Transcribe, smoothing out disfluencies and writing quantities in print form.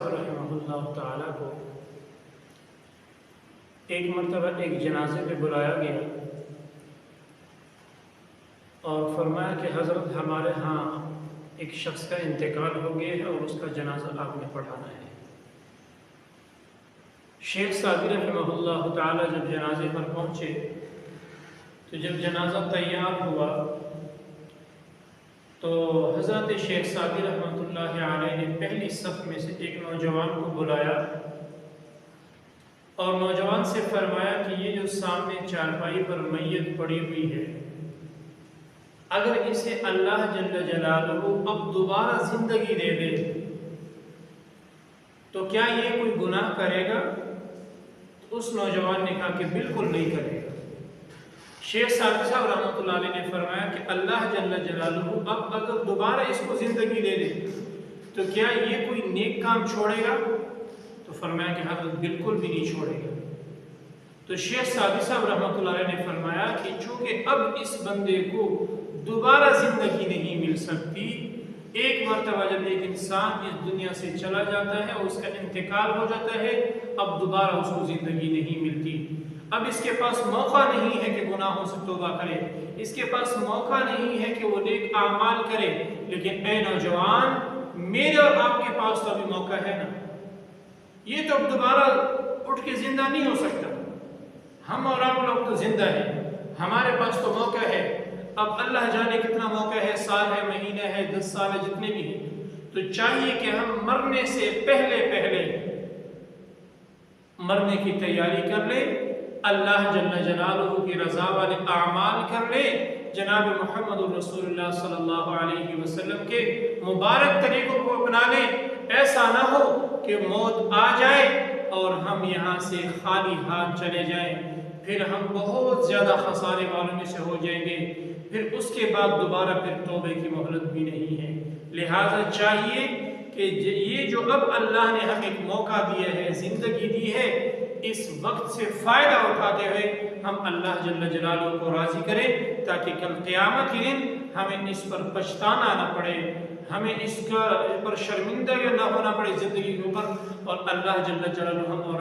رحمہ اللہ تعالیٰ کو ایک مرتبہ ایک جنازے پہ بلایا گیا اور فرمایا کہ حضرت ہمارے ہاں ایک شخص کا انتقال ہو گیا ہے اور اس کا جنازہ آپ نے پڑھانا ہے۔ شیخ سعدی رحمہ اللہ تعالیٰ جب جنازے پر پہنچے تو جب جنازہ تیار ہوا تو حضرت شیخ سعدی رحمۃ اللہ علیہ نے پہلی صف میں سے ایک نوجوان کو بلایا اور نوجوان سے فرمایا کہ یہ جو سامنے چارپائی پر میت پڑی ہوئی ہے، اگر اسے اللہ جل جلالہ اب دوبارہ زندگی دے دے تو کیا یہ کوئی گناہ کرے گا؟ تو اس نوجوان نے کہا کہ بالکل نہیں کرے گا۔ شیخ سعدی صاحب رحمۃ اللہ علیہ نے فرمایا کہ اللہ جل جلالہ اب اگر دوبارہ اس کو زندگی دے دے تو کیا یہ کوئی نیک کام چھوڑے گا؟ تو فرمایا کہ حضرت بالکل بھی نہیں چھوڑے گا۔ تو شیخ سعدی صاحب رحمۃ اللہ علیہ نے فرمایا کہ چونکہ اب اس بندے کو دوبارہ زندگی نہیں مل سکتی، ایک مرتبہ جب ایک انسان اس دنیا سے چلا جاتا ہے اور اس کا انتقال ہو جاتا ہے، اب دوبارہ اس کو زندگی نہیں ملتی۔ اب اس کے پاس موقع نہیں ہے کہ گناہوں سے توبہ کرے، اس کے پاس موقع نہیں ہے کہ وہ نیک اعمال کرے، لیکن اے نوجوان، میرے اور آپ کے پاس تو ابھی موقع ہے نا، یہ تو اب دوبارہ اٹھ کے زندہ نہیں ہو سکتا۔ ہم اور آپ لوگ تو زندہ ہیں، ہمارے پاس تو موقع ہے، اب اللہ جانے کتنا موقع ہے، سال ہے، مہینہ ہے، 10 سال ہے، جتنے بھی ہیں، تو چاہیے کہ ہم مرنے سے پہلے مرنے کی تیاری کر لیں، اللہ جل جلالہ کی رضا والے اعمال کر لیں، جناب محمد رسول اللہ صلی اللہ علیہ وسلم کے مبارک طریقوں کو اپنا لیں۔ ایسا نہ ہو کہ موت آ جائے اور ہم یہاں سے خالی ہاتھ چلے جائیں، پھر ہم بہت زیادہ خسارے والوں میں سے ہو جائیں گے، پھر اس کے بعد دوبارہ پھر توبے کی مہلت بھی نہیں ہے۔ لہٰذا چاہیے کہ یہ جو اب اللہ نے ہمیں ایک موقع دیا ہے، زندگی دی ہے، اس وقت سے فائدہ اٹھاتے ہوئے ہم اللہ جل جلالہ کو راضی کریں، تاکہ کل قیامت کے دن ہمیں اس پر پچھتانا نہ پڑے، ہمیں اس پر شرمندہ نہ ہونا پڑے زندگی کے اوپر، اور اللہ جل جلالہ ہم اور